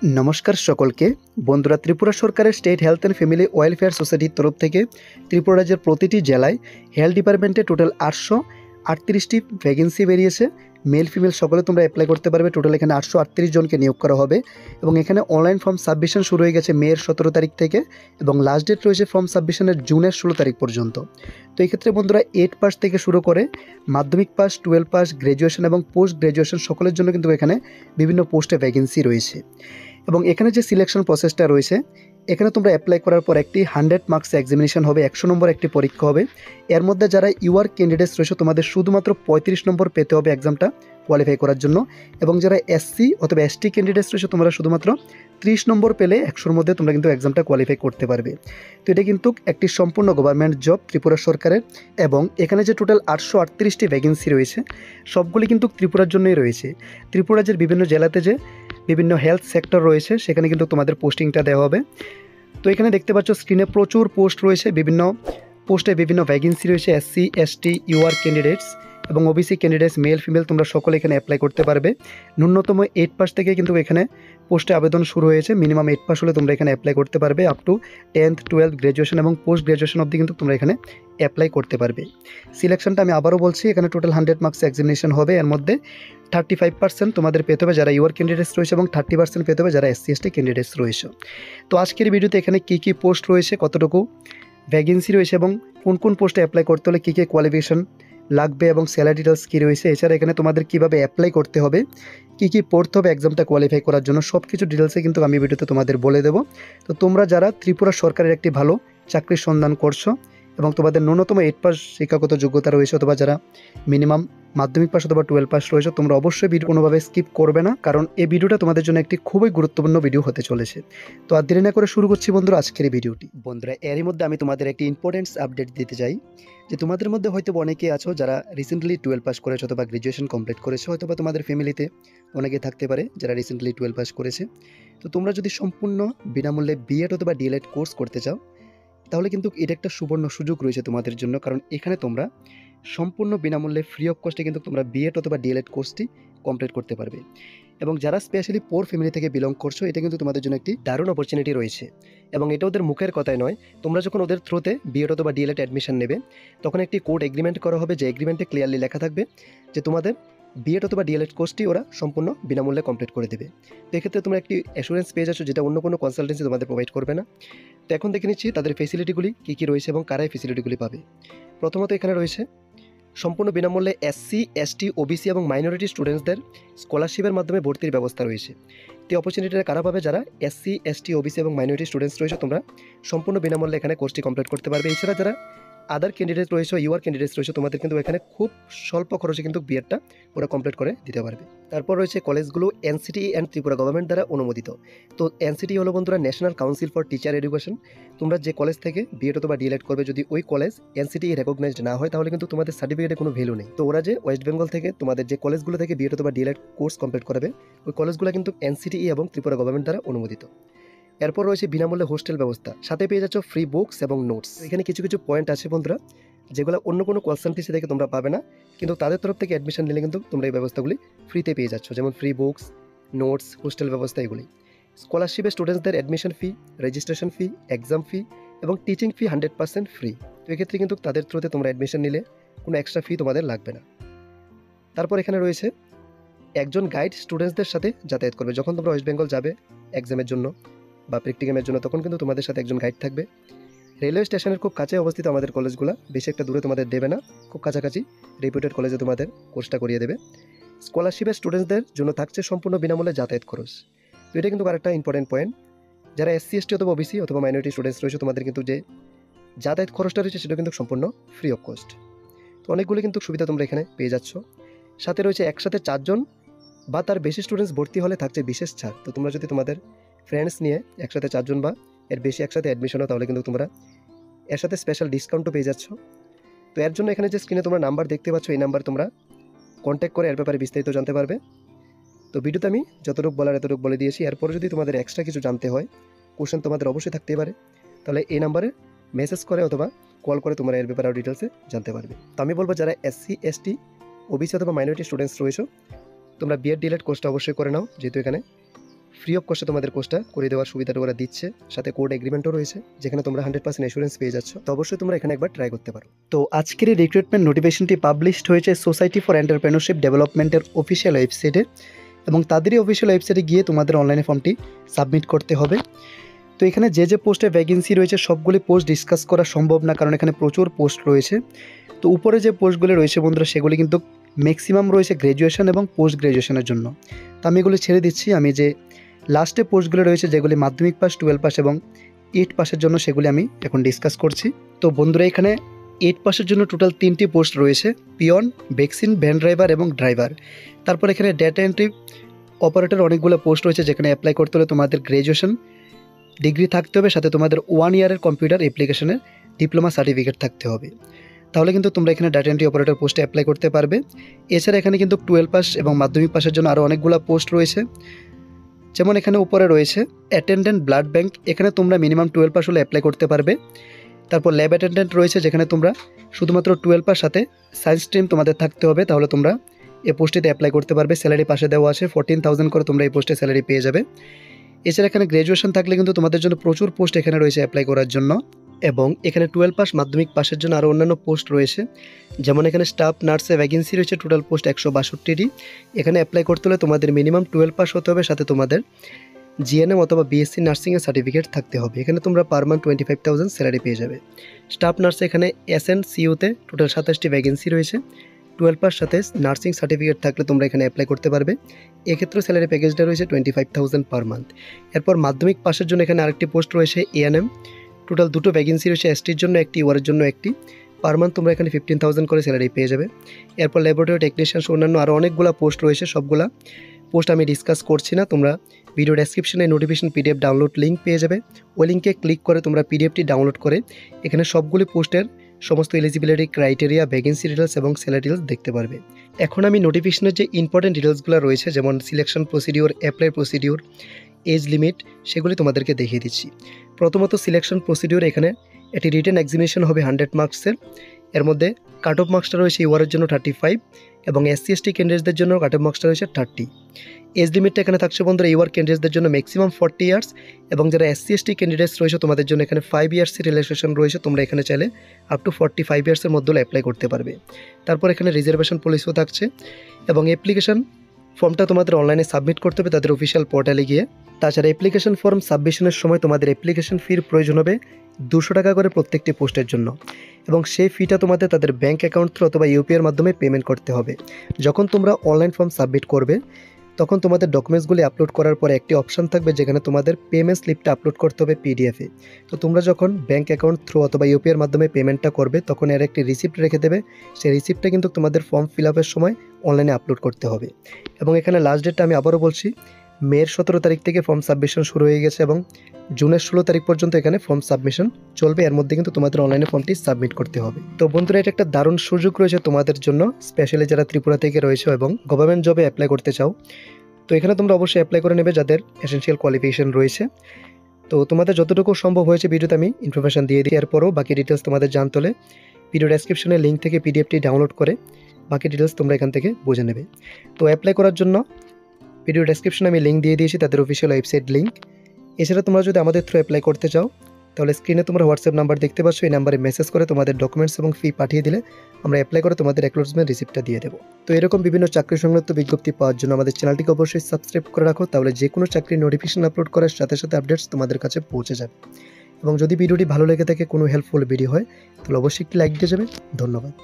নমস্কার সকলকে বন্ধুরা, ত্রিপুরা সরকারের state health and family welfare সোসাইটির তরফ থেকে ত্রিপুরা রাজ্যের প্রতিটি জেলায় হেলথ ডিপার্টমেন্টে টোটাল 838টি ভ্যাকেন্সি বেরিয়েছে। মেল ফিমেল সকলে তোমরা অ্যাপ্লাই করতে পারবে। টোটাল এখানে 838 জনকে নিয়োগ করা হবে এবং এখানে অনলাইন ফর্ম সাবমিশন শুরু হয়ে গেছে মের 17 তারিখ থেকে এবং লাস্ট ডেট রয়েছে ফর্ম সাবমিশনের জুনের 16 তারিখ পর্যন্ত। তো এই ক্ষেত্রে বন্ধুরা 8 পাস থেকে শুরু করে মাধ্যমিক পাস, 12 পাস, গ্র্যাজুয়েশন এবং পোস্ট গ্র্যাজুয়েশন সকলের জন্য কিন্তু এখানে বিভিন্ন পোস্টে ভ্যাকেন্সি রয়েছে। এবং এখানে যে সিলেকশন প্রসেসটা রয়েছে, এখানে তোমরা অ্যাপ্লাই করার পর একটি 100 মার্কস এক্সামিনেশন হবে, 100 নম্বর একটি পরীক্ষা হবে। এর মধ্যে যারা ইউআর ক্যান্ডিডেটস রয়েছে তোমাদের শুধুমাত্র 35 নম্বর পেতে হবে এক্সামটা কোয়ালিফাই করার জন্য, এবং যারা এসসি অথবা এসটি ক্যান্ডিডেটস রয়েছে তোমরা শুধুমাত্র 30 নম্বর পেলে 100-র মধ্যে তোমরা কিন্তু এক্সামটা কোয়ালিফাই করতে পারবে। তো এটা কিন্তু একটি সম্পূর্ণ গভর্নমেন্ট জব ত্রিপুরা সরকারের, এবং এখানে যে টোটাল 838টি ভ্যাকেন্সি রয়েছে সবগুলি কিন্তু ত্রিপুরার জন্যই রয়েছে। ত্রিপুরা রাজ্যের বিভিন্ন জেলাতে যে বিভিন্ন হেলথ সেক্টর রয়েছে সেখানে কিন্তু তোমাদের পোস্টিংটা দেওয়া হবে। তো এখানে দেখতে পাচ্ছ স্ক্রিনে প্রচুর পোস্ট রয়েছে, বিভিন্ন পোস্টে বিভিন্ন ভ্যাকেন্সি রয়েছে। এসসি, এসটি, ইউআর ক্যান্ডিডেটস এবং ওবিসি ক্যান্ডিডেটস মেল ফিমেল তোমরা সকলে এখানে অ্যাপ্লাই করতে পারবে। ন্যূনতম 8 পাস থেকে কিন্তু এখানে পোস্টে আবেদন শুরু হয়েছে। মিনিমাম 8 পাস হলে তোমরা এখানে অ্যাপ্লাই করতে পারবে। Up to 10th, 12th, graduation এবং পোস্ট গ্র্যাজুয়েশন অবধি কিন্তু তোমরা এখানে অ্যাপ্লাই করতে পারবে। সিলেকশনটা আমি আবারও বলছি, এখানে টোটাল 100 মার্কস এক্সামিনেশন হবে। এর মধ্যে 35% তোমাদের পেতে হবে যারা ইউআর ক্যান্ডিডেটস রয়েছে এবং 30% পেতে হবে যারা এসসি এসটি ক্যান্ডিডেটস রয়েছে। তো আজকের ভিডিওতে এখানে কী কী পোস্ট রয়েছে, কতটুকু ভ্যাকেন্সি রয়েছে এবং কোন কোন পোস্টে অ্যাপ্লাই করতে হলে কী কী কোয়ালিফিকেশন লাগবে এবং স্যালারি ডিটেলস কী রয়েছে, এছাড়া এখানে তোমাদের কীভাবে অ্যাপ্লাই করতে হবে, কী কী পড়তে হবে এক্সামটা কোয়ালিফাই করার জন্য, সব কিছু ডিটেলসে কিন্তু আমি ভিডিওতে তোমাদের বলে দেবো। তো তোমরা যারা ত্রিপুরা সরকারের একটি ভালো চাকরির সন্ধান করছো এবং তোমাদের ন্যূনতম 8 পাস শিক্ষাগত যোগ্যতা রয়েছে, অথবা যারা মিনিমাম মাধ্যমিক পাস অথবা 12 পাস রয়েছে, তোমরা অবশ্যই ভিডিও কোনোভাবে স্কিপ করবে না, কারণ এই ভিডিওটা তোমাদের জন্য একটি খুবই গুরুত্বপূর্ণ ভিডিও হতে চলেছে। তো আর দেরি না করে শুরু করছি বন্ধুরা আজকের এই ভিডিওটি। বন্ধুরা, এরই মধ্যে আমি তোমাদের একটি ইম্পর্টেন্টস আপডেট দিতে চাই যে তোমাদের মধ্যে হয়তো অনেকে আছো যারা রিসেন্টলি 12 পাস করেছো অথবা গ্র্যাজুয়েশন কমপ্লিট করেছো, হয়তো বা তোমাদের ফ্যামিলিতে অনেকে থাকতে পারে যারা রিসেন্টলি 12 পাস করেছে। তো তোমরা যদি সম্পূর্ণ বিনামূল্যে বিএড অথবা ডিএলএড কোর্স করতে চাও, তাহলে কিন্তু এটা একটা সুবর্ণ সুযোগ রয়েছে তোমাদের জন্য, কারণ এখানে তোমরা সম্পূর্ণ বিনামূল্যে ফ্রি অফ কস্টে কিন্তু তোমরা বিএড অথবা ডিএলএড কোর্সটি কমপ্লিট করতে পারবে। এবং যারা স্পেশালি পোর ফ্যামিলি থেকে বিলং করছো, এটা কিন্তু তোমাদের জন্য একটি দারুণ অপরচুনিটি রয়েছে। এবং এটা ওদের মুখের কথাই নয়, তোমরা যখন ওদের থ্রুতে বিএড অথবা ডিএলএড অ্যাডমিশন নেবে তখন একটি কোড এগ্রিমেন্ট করা হবে, যে এগ্রিমেন্টে ক্লিয়ারলি লেখা থাকবে যে তোমাদের বিএড অথবা ডিএলএড কোর্সটি ওরা সম্পূর্ণ বিনামূল্যে কমপ্লিট করে দেবে। তো এক্ষেত্রে তোমরা একটি অ্যাসুরেন্স পেয়ে যাচ্ছ, যেটা অন্য কোনো কনসালটেন্সি তোমাদের প্রোভাইড করবে না। তো এখন দেখে নিচ্ছি তাদের ফেসিলিটিগুলি কী কী রয়েছে এবং কারাই ফেসিলিটিগুলি পাবে। প্রথমত এখানে রয়েছে সম্পূর্ণ বিনামূল্যে এসসি, এসটি, ওবিসি এবং মাইনরিটি স্টুডেন্টসদের স্কলারশিপের মাধ্যমে ভর্তির ব্যবস্থা রয়েছে। তো অপরচুনিটিটা কারা পাবে? যারা এসসি, এসটি, ওবিসি এবং মাইনরিটি স্টুডেন্টস রয়েছে, তোমরা সম্পূর্ণ বিনামূল্যে এখানে কোর্সটি কমপ্লিট করতে পারবে। এছাড়া যারা আদার ক্যান্ডিডেট রয়েছে, ইউআর ক্যান্ডিডেটস রয়েছে, তোমাদের কিন্তু এখানে খুব স্বল্প খরচে কিন্তু বিএডটা ওরা কমপ্লিট করে দিতে পারবে। তারপর রয়েছে কলেজগুলো এনসিটিই অ্যান্ড ত্রিপুরা গভর্নমেন্ট দ্বারা অনুমোদিত। তো এনসিটিই হলো বন্ধুরা national council for teacher education. তোমরা যে কলেজ থেকে বিএড অথবা ডিএলএড করবে, যদি ওই কলেজ এনসিটিই রেকগনাইজড না হয় তাহলে কিন্তু তোমাদের সার্টিফিকেটে কোনো ভ্যালু নেই। তো ওরা যে ওয়েস্ট বেঙ্গল থেকে তোমাদের যে কলেজগুলো থেকে বিএড অথবা ডিএলএড কোর্স কমপ্লিট করাবে, ওই কলেজগুলো কিন্তু এনসিটিই এবং ত্রিপুরা গভর্নমেন্ট দ্বারা অনুমোদিত। এরপর রয়েছে বিনামূল্যে হোস্টেল ব্যবস্থা, সাথে পেয়ে যাচ্ছ ফ্রি বুকস এবং নোটস। এখানে কিছু কিছু পয়েন্ট আছে বন্ধুরা যেগুলো অন্য কোনো কনসালটেন্সি থেকে তোমরা পাবে না, কিন্তু তাদের তরফ থেকে অ্যাডমিশন নিলে কিন্তু তোমরা এই ব্যবস্থাগুলি ফ্রিতে পেয়ে যাচ্ছ, যেমন ফ্রি বুকস, নোটস, হোস্টেল ব্যবস্থা এগুলি। স্কলারশিপে স্টুডেন্টসদের admission fee, registration fee, exam fee এবং টিচিং ফি 100% ফ্রি। তো এক্ষেত্রে কিন্তু তাদের থ্রুতে তোমরা অ্যাডমিশন নিলে কোনো এক্সট্রা ফি তোমাদের লাগবে না। তারপর এখানে রয়েছে একজন গাইড স্টুডেন্টসদের সাথে যাতায়াত করবে। যখন তোমরা ওয়েস্ট বেঙ্গল যাবে এক্সামের জন্য বা প্র্যাকটিক্যামের জন্য, তখন কিন্তু তোমাদের সাথে একজন গাইড থাকবে। রেলওয়ে স্টেশনের খুব কাছে অবস্থিত আমাদের কলেজগুলো, বেশি একটা দূরে তোমাদের দেবে না, খুব কাছাকাছি রেপুটেড কলেজে তোমাদের কোর্সটা করিয়ে দেবে। স্কলারশিপের স্টুডেন্টসদের জন্য থাকছে সম্পূর্ণ বিনামূল্যে যাতায়াত খরচ। তো এটা কিন্তু আরেকটা ইম্পর্টেন্ট পয়েন্ট। যারা এসসি, এসটি অথবা ওবিসি অথবা মাইনরিটি স্টুডেন্টস রয়েছে, তোমাদের কিন্তু যে যাতায়াত খরচটা রয়েছে সেটা কিন্তু সম্পূর্ণ ফ্রি অফ কস্ট। তো অনেকগুলি কিন্তু সুবিধা তোমরা এখানে পেয়ে যাচ্ছ। সাথে রয়েছে একসাথে 4 জন বা তার বেশি স্টুডেন্টস ভর্তি হলে থাকছে বিশেষ ছাড়। তো তোমরা যদি তোমাদের ফ্রেন্ডস নিয়ে একসাথে 4 জন বা এর বেশি একসাথে অ্যাডমিশন হয়, তাহলে কিন্তু তোমরা এর সাথে স্পেশাল ডিসকাউন্টও পেয়ে যাচ্ছ। তো এর জন্য এখানে যে স্ক্রিনে তোমরা নাম্বার দেখতে পাচ্ছ, এই নাম্বার তোমরা কন্ট্যাক্ট করে এর ব্যাপারে বিস্তারিত জানতে পারবে। তো ভিডিওতে আমি যতটুকু বলার এতটুকু বলে দিয়েছি। এরপরে যদি তোমাদের এক্সট্রা কিছু জানতে হয়, কোশ্চেন তোমাদের অবশ্যই থাকতে পারে, তাহলে এই নাম্বারে মেসেজ করে অথবা কল করে তোমরা এর ব্যাপারে আরও ডিটেলসে জানতে পারবে। তো আমি বলবো যারা এসসি, এসটি, ওবিসি অথবা মাইনরিটি স্টুডেন্টস রয়েছে, তোমরা বিএড ডিএলএড কোর্সটা অবশ্যই করে নাও, যেহেতু এখানে ফ্রি অফ কস্টে তোমাদের কোর্সটা করে দেওয়ার সুবিধাটা ওরা দিচ্ছে, সাথে কোড এগ্রিমেন্টও রয়েছে যেখানে তোমরা 100% অ্যাসুরেন্স পেয়ে যাচ্ছ। তো অবশ্যই তোমরা এখানে একবার ট্রাই করতে পারো। তো আজকের এই রিক্রুটমেন্ট নোটিফিকেশনটি পাবলিশড হয়েছে সোসাইটি ফর এন্টারপ্রেনারশিপ ডেভেলপমেন্টের অফিসিয়াল ওয়েবসাইটে, এবং তাদেরই অফিসিয়াল ওয়েবসাইটে গিয়ে তোমাদের অনলাইনে ফর্মটি সাবমিট করতে হবে। তো এখানে যে পোস্টে ভ্যাকেন্সি রয়েছে সবগুলি পোস্ট ডিসকাস করা সম্ভব না, কারণ এখানে প্রচুর পোস্ট রয়েছে। তো উপরে যে পোস্টগুলি রয়েছে বন্ধুরা, সেগুলি কিন্তু ম্যাক্সিমাম রয়েছে গ্র্যাজুয়েশন এবং পোস্ট গ্র্যাজুয়েশনের জন্য। তো আমি এগুলি ছেড়ে দিচ্ছি। আমি যে লাস্টে পোস্টগুলি রয়েছে যেগুলি মাধ্যমিক পাস, 12 পাস এবং 8 পাসের জন্য, সেগুলি আমি এখন ডিসকাস করছি। তো বন্ধুরা এখানে 8 পাসের জন্য টোটাল 3টি পোস্ট রয়েছে, পিয়ন, ভ্যাকসিন, ভ্যান ড্রাইভার এবং ড্রাইভার। তারপর এখানে ডেটা এন্ট্রি অপারেটর অনেকগুলো পোস্ট রয়েছে যেখানে অ্যাপ্লাই করতে হলে তোমাদের গ্র্যাজুয়েশন ডিগ্রি থাকতে হবে, সাথে তোমাদের 1 ইয়ারের কম্পিউটার অ্যাপ্লিকেশনের ডিপ্লোমা সার্টিফিকেট থাকতে হবে। তাহলে কিন্তু তোমরা এখানে ডাটা এন্ট্রি অপারেটর পোস্টে অ্যাপ্লাই করতে পারবে। এছাড়া এখানে কিন্তু 12 পাস এবং মাধ্যমিক পাসের জন্য আরও অনেকগুলো পোস্ট রয়েছে, যেমন এখানে উপরে রয়েছে অ্যাটেন্ডেন্ট ব্লাড ব্যাংক, এখানে তোমরা মিনিমাম 12 পাস হলে অ্যাপ্লাই করতে পারবে। তারপর ল্যাব অ্যাটেন্ডেন্ট রয়েছে যেখানে তোমরা শুধুমাত্র 12 পাস সাথে সায়েন্স স্ট্রিম তোমাদের থাকতে হবে, তাহলে তোমরা এই পোস্টটিতে অ্যাপ্লাই করতে পারবে। স্যালারি পাশে দেওয়া আছে 14,000 করে তোমরা এই পোস্টে স্যালারি পেয়ে যাবে। এছাড়া এখানে গ্র্যাজুয়েশন থাকলে কিন্তু তোমাদের জন্য প্রচুর পোস্ট এখানে রয়েছে অ্যাপ্লাই করার জন্য, এবং এখানে 12 পাস মাধ্যমিক পাসের জন্য আরও অন্যান্য পোস্ট রয়েছে, যেমন এখানে স্টাফ নার্সে ভ্যাকেন্সি রয়েছে টোটাল পোস্ট 162টি। এখানে অ্যাপ্লাই করতে হলে তোমাদের মিনিমাম 12 পাস হতে হবে, সাথে তোমাদের জিএনএম অথবা বিএসসি নার্সিংয়ের সার্টিফিকেট থাকতে হবে। এখানে তোমরা পার মান্থ 25,000 স্যালারি পেয়ে যাবে। স্টাফ নার্সে এখানে SNCUতে টোটাল 27টি ভ্যাকেন্সি রয়েছে, 12 পাস সাথে নার্সিং সার্টিফিকেট থাকলে তোমরা এখানে অ্যাপ্লাই করতে পারবে। এক্ষেত্রে স্যালারি প্যাকেজটা রয়েছে 25,000 পার মান্থ। এরপর মাধ্যমিক পাসের জন্য এখানে আরেকটি পোস্ট রয়েছে ANM, টোটাল 2টো ভ্যাকেন্সি রয়েছে, STর জন্য একটি, ওয়ারের জন্য একটি। পার মান্থ তোমরা এখানে 15,000 করে স্যালারি পেয়ে যাবে। এরপর ল্যাবরেটরি টেকনিশিয়ান অন্যান্য আরও অনেকগুলো পোস্ট রয়েছে, সবগুলা পোস্ট আমি ডিসকাস করছি না। তোমরা ভিডিও ডেসক্রিপশনে নোটিফিকেশন PDF ডাউনলোড লিঙ্ক পেয়ে যাবে, ওই লিঙ্কে ক্লিক করে তোমরা PDFটি ডাউনলোড করে এখানে সবগুলি পোস্টের সমস্ত এলিজিবিলিটি ক্রাইটেরিয়া, ভ্যাকেন্সি ডিটেলস এবং স্যালারি ডিটেলস দেখতে পারবে। এখন আমি নোটিফিকেশনের যে ইম্পর্টেন্ট ডিটেলসগুলো রয়েছে, যেমন selection procedure, apply procedure, age limit, সেগুলি তোমাদেরকে দেখিয়ে দিচ্ছি। প্রথমত সিলেকশন প্রসিডিওর, এখানে একটি রিটেন এক্সামিনেশন হবে 100 মার্কসের। এর মধ্যে কাট অফ মার্কসটা রয়েছে ইউআরের জন্য 35 এবং SC/ST ক্যান্ডিডেটসদের জন্য কাট অফ মার্কসটা রয়েছে 30। এজ লিমিটটা এখানে থাকছে বন্ধুরা ইউআর ক্যান্ডিডেটসদের জন্য ম্যাক্সিমাম 40 ইয়ার্স, এবং যারা SC/ST ক্যান্ডিডেটস রয়েছে তোমাদের জন্য এখানে 5 ইয়ার্সের রিল্যাক্সেশন রয়েছে, তোমরা এখানে চাইলে আপ টু 45 ইয়ার্সের মধ্যে অ্যাপ্লাই করতে পারবে। তারপর এখানে রিজার্ভেশন পলিসিও থাকছে, এবং অ্যাপ্লিকেশন ফর্মটা তোমাদের অনলাইনে সাবমিট করতে হবে তাদের অফিসিয়াল পোর্টালে গিয়ে। তাছাড়া অ্যাপ্লিকেশন ফর্ম সাবমিশনের সময় তোমাদের অ্যাপ্লিকেশন ফির প্রয়োজন হবে 200 টাকা করে প্রত্যেকটি পোস্টের জন্য, এবং সেই ফিটা তোমাদের তাদের ব্যাঙ্ক অ্যাকাউন্ট থ্রু অথবা UPI-এর মাধ্যমে পেমেন্ট করতে হবে। যখন তোমরা অনলাইন ফর্ম সাবমিট করবে তখন তোমাদের ডকুমেন্টসগুলি আপলোড করার পরে একটি অপশান থাকবে যেখানে তোমাদের পেমেন্ট স্লিপটা আপলোড করতে হবে PDF-এ। তো তোমরা যখন ব্যাঙ্ক অ্যাকাউন্ট থ্রু অথবা UPI-এর মাধ্যমে পেমেন্টটা করবে তখন এর একটি রিসিপ্ট রেখে দেবে, সেই রিসিপ্টটা কিন্তু তোমাদের ফর্ম ফিল আপের সময় অনলাইনে আপলোড করতে হবে। এবং এখানে লাস্ট ডেটটা আমি আবারও বলছি, মের 17 তারিখ থেকে ফর্ম সাবমিশন শুরু হয়ে গেছে, এবং জুনের 16 তারিখ পর্যন্ত এখানে ফর্ম সাবমিশন চলবে। এর মধ্যে কিন্তু তোমাদের অনলাইনে ফর্মটি সাবমিট করতে হবে। তো বন্ধুরা, এটা একটা দারুণ সুযোগ রয়েছে তোমাদের জন্য, স্পেশালি যারা ত্রিপুরা থেকে রয়েছে এবং গভর্নমেন্ট জবে অ্যাপ্লাই করতে চাও। তো এখানে তোমরা অবশ্যই অ্যাপ্লাই করে নেবে যাদের এসেনশিয়াল কোয়ালিফিকেশন রয়েছে। তো তোমাদের যতটুকু সম্ভব হয়েছে ভিডিওতে আমি ইনফরমেশন দিয়ে দিই। এরপরও বাকি ডিটেলস তোমাদের জানতে হলে ভিডিও ডেসক্রিপশনে লিঙ্ক থেকে PDFটি ডাউনলোড করে বাকি ডিটেলস তোমরা এখান থেকে বুঝে নেবে। তো অ্যাপ্লাই করার জন্য ভিডিও ডেসক্রিপশনে আমি লিঙ্ক দিয়ে দিয়েছি তাদের অফিসিয়াল ওয়েবসাইট লিঙ্ক। এছাড়া তোমরা যদি আমাদের থ্রু অ্যাপ্লাই করতে চাও তাহলে স্ক্রিনে তোমরা হোয়াটসঅ্যাপ নাম্বার দেখতে পাচ্ছ, এই নাম্বারে মেসেজ করে তোমাদের ডকুমেন্টস এবং ফি পাঠিয়ে দিলে আমরা অ্যাপ্লাই করে তোমাদের অ্যাকনোলেজমেন্ট রিসিপ্টটা দিয়ে দেবো। তো এরকম বিভিন্ন চাকরি সংক্রান্ত বিজ্ঞপ্তি পাওয়ার জন্য আমাদের চ্যানেলটিকে অবশ্যই সাবস্ক্রাইব করে রাখো, তাহলে যে কোনো চাকরির নোটিফিকেশন আপলোড করার সাথে সাথে আপডেটস তোমাদের কাছে পৌঁছে যাবে। এবং যদি ভিডিওটি ভালো লেগে থাকে, কোনো হেল্পফুল ভিডিও হয়, তাহলে অবশ্যই একটি লাইক দিয়ে যাবে। ধন্যবাদ।